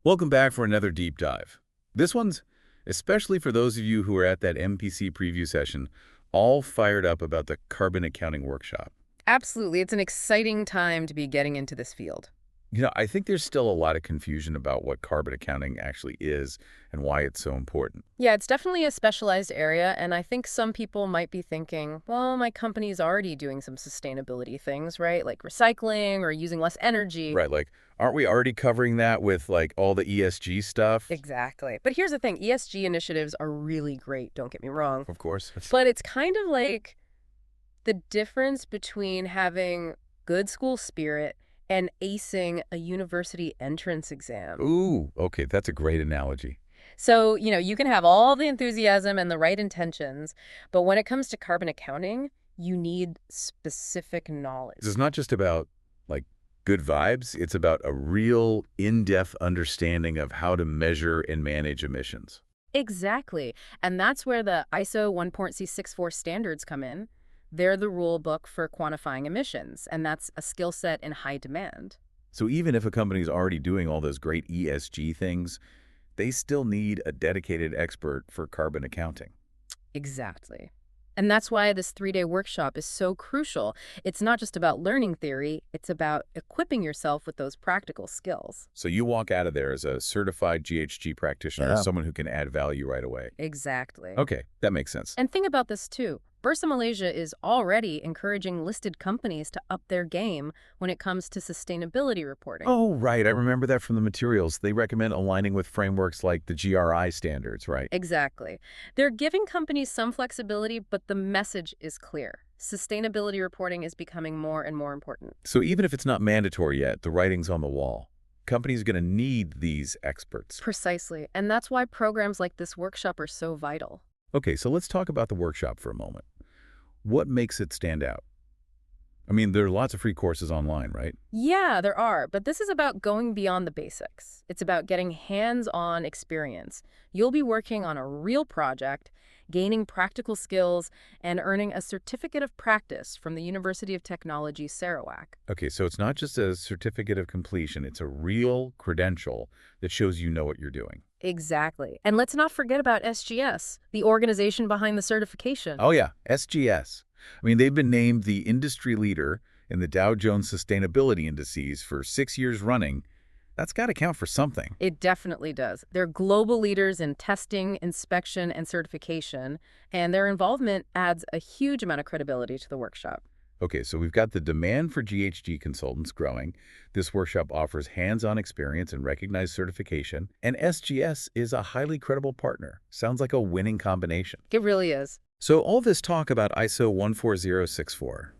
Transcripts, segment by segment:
Welcome back for another deep dive. This one's especially for those of you who are at that MPC preview session, all fired up about the carbon accounting workshop. Absolutely. It's an exciting time to be getting into this field. I think there's still a lot of confusion about what carbon accounting actually is and why it's so important. Yeah, it's definitely a specialized area, and I think some people might be thinking, well, my company's already doing some sustainability things, right? Like recycling or using less energy. Right, like, aren't we already covering that with, like, all the ESG stuff? Exactly. But here's the thing, ESG initiatives are really great, don't get me wrong. Of course. But it's kind of like the difference between having good school spirit and acing a university entrance exam. Ooh, okay, that's a great analogy. So, you can have all the enthusiasm and the right intentions, but when it comes to carbon accounting, you need specific knowledge. It's not just about, like, good vibes. It's about a real in-depth understanding of how to measure and manage emissions. Exactly. And that's where the ISO 1.C64 standards come in. They're the rule book for quantifying emissions, and that's a skill set in high demand. So even if a company's already doing all those great ESG things, they still need a dedicated expert for carbon accounting. Exactly. And that's why this 3-day workshop is so crucial. It's not just about learning theory, it's about equipping yourself with those practical skills. So you walk out of there as a certified GHG practitioner, Yeah. someone who can add value right away. Exactly. Okay, that makes sense. And think about this too. Bursa Malaysia is already encouraging listed companies to up their game when it comes to sustainability reporting. Oh, right. I remember that from the materials. They recommend aligning with frameworks like the GRI standards, right? Exactly. They're giving companies some flexibility, but the message is clear. Sustainability reporting is becoming more and more important. So even if it's not mandatory yet, the writing's on the wall. Companies are going to need these experts. Precisely. And that's why programs like this workshop are so vital. Okay, so let's talk about the workshop for a moment. What makes it stand out? I mean, there are lots of free courses online, right? Yeah, there are, but this is about going beyond the basics. It's about getting hands-on experience. You'll be working on a real project, gaining practical skills, and earning a certificate of practice from the University of Technology, Sarawak. Okay, so it's not just a certificate of completion. It's a real credential that shows you know what you're doing. Exactly. And let's not forget about SGS, the organization behind the certification. Oh yeah, SGS. I mean, they've been named the industry leader in the Dow Jones Sustainability Indices for 6 years running. That's got to count for something. It definitely does. They're global leaders in testing, inspection, and certification, and their involvement adds a huge amount of credibility to the workshop. Okay, so we've got the demand for GHG consultants growing. This workshop offers hands-on experience and recognized certification. And SGS is a highly credible partner. Sounds like a winning combination. It really is. So all this talk about ISO 14064,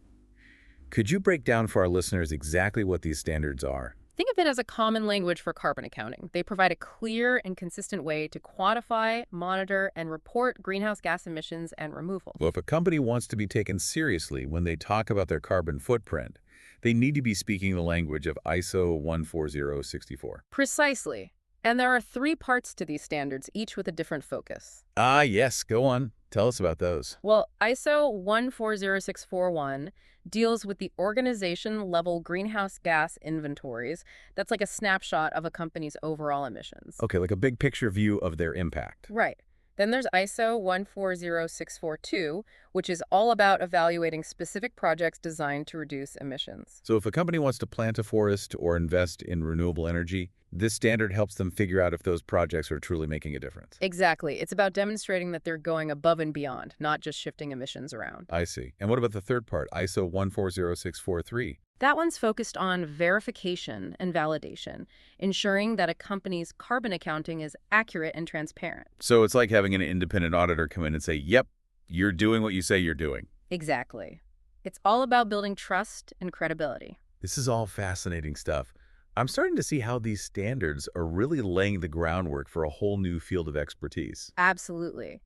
could you break down for our listeners exactly what these standards are? Think of it as a common language for carbon accounting. They provide a clear and consistent way to quantify, monitor, and report greenhouse gas emissions and removal. Well, if a company wants to be taken seriously when they talk about their carbon footprint, they need to be speaking the language of ISO 14064. Precisely. And there are 3 parts to these standards, each with a different focus. Ah, yes, go on. Tell us about those. Well, ISO 140641 deals with the organization-level greenhouse gas inventories. That's like a snapshot of a company's overall emissions. Okay, like a big picture view of their impact. Right. Then there's ISO 140642, which is all about evaluating specific projects designed to reduce emissions. So if a company wants to plant a forest or invest in renewable energy, this standard helps them figure out if those projects are truly making a difference. Exactly. It's about demonstrating that they're going above and beyond, not just shifting emissions around. I see. And what about the third part, ISO 140643? That one's focused on verification and validation, ensuring that a company's carbon accounting is accurate and transparent. So it's like having an independent auditor come in and say, yep, you're doing what you say you're doing. Exactly. It's all about building trust and credibility. This is all fascinating stuff. I'm starting to see how these standards are really laying the groundwork for a whole new field of expertise. Absolutely.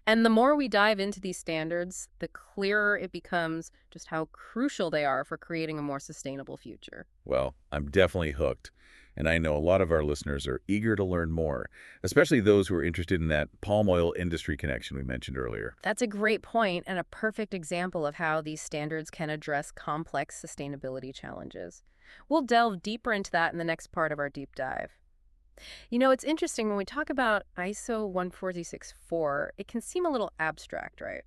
And the more we dive into these standards, the clearer it becomes just how crucial they are for creating a more sustainable future. Well, I'm definitely hooked. And I know a lot of our listeners are eager to learn more, especially those who are interested in that palm oil industry connection we mentioned earlier. That's a great point and a perfect example of how these standards can address complex sustainability challenges. We'll delve deeper into that in the next part of our deep dive. It's interesting when we talk about ISO 14064, it can seem a little abstract, right?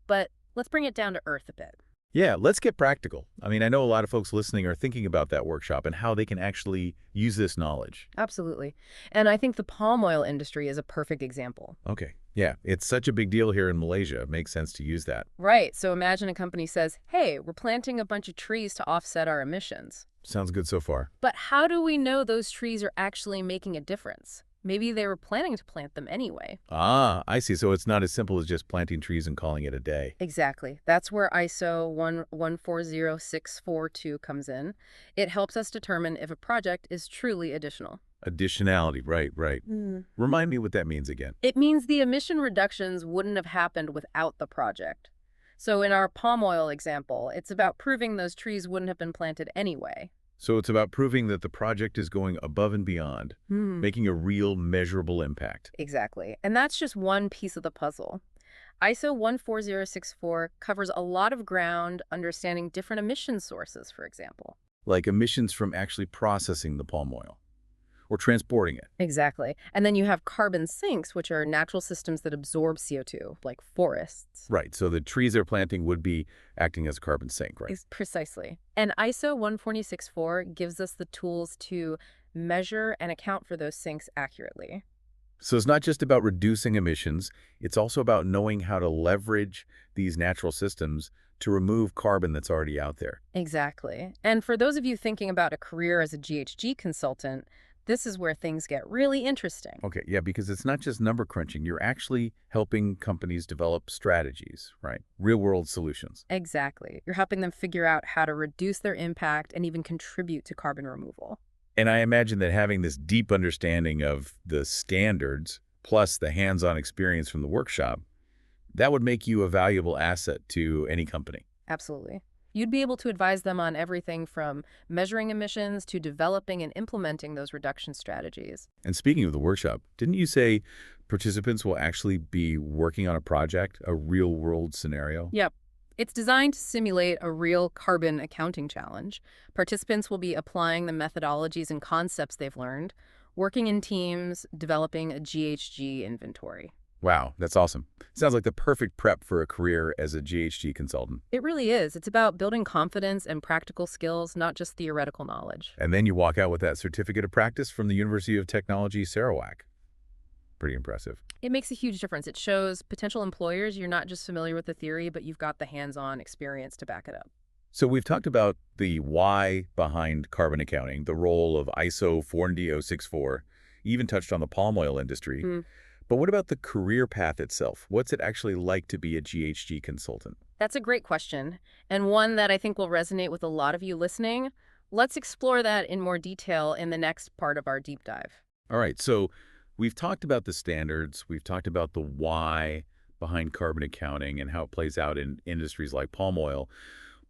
But let's bring it down to earth a bit. Yeah, let's get practical. I mean, I know a lot of folks listening are thinking about that workshop and how they can actually use this knowledge. Absolutely. And I think the palm oil industry is a perfect example. Okay. Yeah, it's such a big deal here in Malaysia. It makes sense to use that. Right. So imagine a company says, hey, we're planting a bunch of trees to offset our emissions. Sounds good so far. But how do we know those trees are actually making a difference? Maybe they were planning to plant them anyway. Ah, I see. So it's not as simple as just planting trees and calling it a day. Exactly. That's where ISO 140642 comes in. It helps us determine if a project is truly additional. Additionality, right, right. Remind me what that means again. It means the emission reductions wouldn't have happened without the project. So in our palm oil example, it's about proving those trees wouldn't have been planted anyway. So it's about proving that the project is going above and beyond, making a real measurable impact. Exactly. And that's just one piece of the puzzle. ISO 14064 covers a lot of ground understanding different emission sources, for example. Like emissions from actually processing the palm oil or transporting it. Exactly. And then you have carbon sinks, which are natural systems that absorb CO2, like forests. Right, so the trees they're planting would be acting as a carbon sink, right? Precisely. And ISO 14064 gives us the tools to measure and account for those sinks accurately. So it's not just about reducing emissions, it's also about knowing how to leverage these natural systems to remove carbon that's already out there. Exactly. And for those of you thinking about a career as a GHG consultant, this is where things get really interesting. Okay, yeah, because it's not just number crunching. You're actually helping companies develop strategies, right? Real-world solutions. Exactly. You're helping them figure out how to reduce their impact and even contribute to carbon removal. And I imagine that having this deep understanding of the standards plus the hands-on experience from the workshop, that would make you a valuable asset to any company. Absolutely. You'd be able to advise them on everything from measuring emissions to developing and implementing those reduction strategies. And speaking of the workshop, didn't you say participants will actually be working on a project, a real-world scenario? Yep. It's designed to simulate a real carbon accounting challenge. Participants will be applying the methodologies and concepts they've learned, working in teams, developing a GHG inventory. Wow, that's awesome. Sounds like the perfect prep for a career as a GHG consultant. It really is. It's about building confidence and practical skills, not just theoretical knowledge. And then you walk out with that certificate of practice from the University of Technology, Sarawak. Pretty impressive. It makes a huge difference. It shows potential employers you're not just familiar with the theory, but you've got the hands-on experience to back it up. So we've talked about the why behind carbon accounting, the role of ISO 14064, even touched on the palm oil industry. But what about the career path itself? What's it actually like to be a GHG consultant? That's a great question, and one that I think will resonate with a lot of you listening. Let's explore that in more detail in the next part of our deep dive. All right, so we've talked about the standards, we've talked about the why behind carbon accounting and how it plays out in industries like palm oil.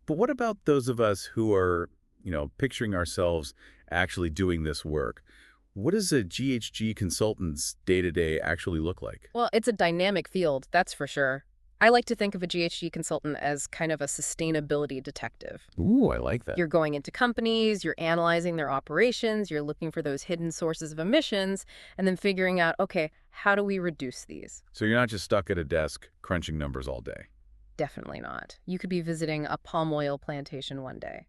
But what about those of us who are, picturing ourselves actually doing this work? What does a GHG consultant's day-to-day actually look like? Well, it's a dynamic field, that's for sure. I like to think of a GHG consultant as kind of a sustainability detective. Ooh, I like that. You're going into companies, you're analyzing their operations, you're looking for those hidden sources of emissions, and then figuring out, okay, how do we reduce these? So you're not just stuck at a desk crunching numbers all day. Definitely not. You could be visiting a palm oil plantation one day,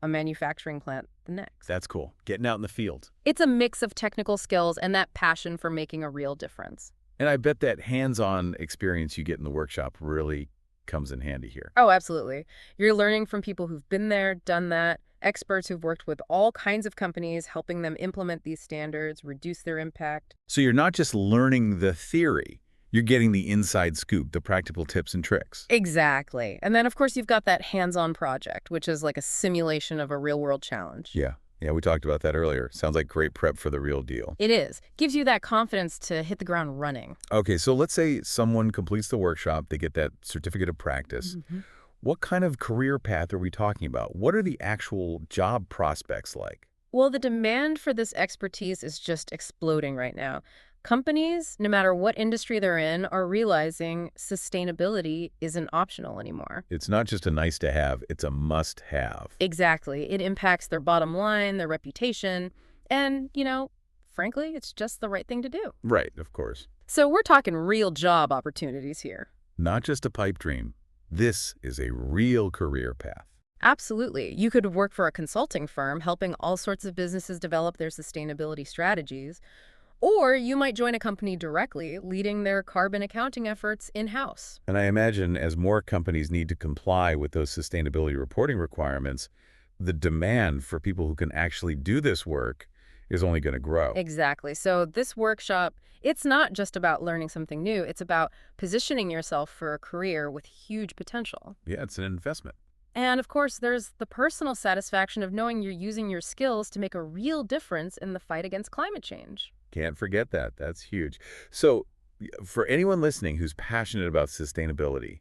a manufacturing plant the next. That's cool. Getting out in the field. It's a mix of technical skills and that passion for making a real difference. And I bet that hands-on experience you get in the workshop really comes in handy here. Oh, absolutely. You're learning from people who've been there, done that, experts who've worked with all kinds of companies, helping them implement these standards, reduce their impact. So you're not just learning the theory, you're getting the inside scoop, the practical tips and tricks. Exactly. And then, of course, you've got that hands-on project, which is like a simulation of a real-world challenge. Yeah, we talked about that earlier. Sounds like great prep for the real deal. It is. Gives you that confidence to hit the ground running. Okay, so let's say someone completes the workshop, they get that certificate of practice. What kind of career path are we talking about? What are the actual job prospects like? Well, the demand for this expertise is just exploding right now. Companies, no matter what industry they're in, are realizing sustainability isn't optional anymore. It's not just a nice to have, it's a must have. Exactly. It impacts their bottom line, their reputation, and, frankly, it's just the right thing to do. Right, of course. So we're talking real job opportunities here. Not just a pipe dream. This is a real career path. Absolutely. You could work for a consulting firm helping all sorts of businesses develop their sustainability strategies, or you might join a company directly, leading their carbon accounting efforts in-house. And I imagine as more companies need to comply with those sustainability reporting requirements, the demand for people who can actually do this work is only going to grow. Exactly. So this workshop, it's not just about learning something new. It's about positioning yourself for a career with huge potential. Yeah, it's an investment. And of course, there's the personal satisfaction of knowing you're using your skills to make a real difference in the fight against climate change. Can't forget that. That's huge. So for anyone listening who's passionate about sustainability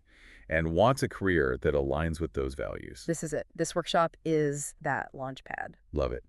and wants a career that aligns with those values, This is it. This workshop is that launch pad. love it.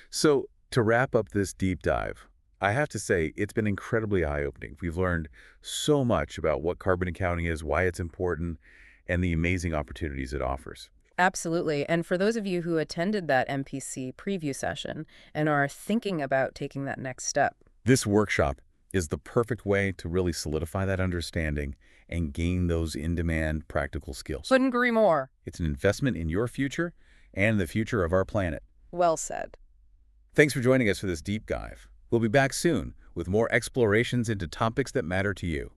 So to wrap up this deep dive, I have to say it's been incredibly eye-opening. We've learned so much about what carbon accounting is, why it's important, and the amazing opportunities it offers. Absolutely. And for those of you who attended that MPC preview session and are thinking about taking that next step, This workshop is the perfect way to really solidify that understanding and gain those in-demand practical skills. couldn't agree more. It's an investment in your future and the future of our planet. Well said. Thanks for joining us for this deep dive. We'll be back soon with more explorations into topics that matter to you.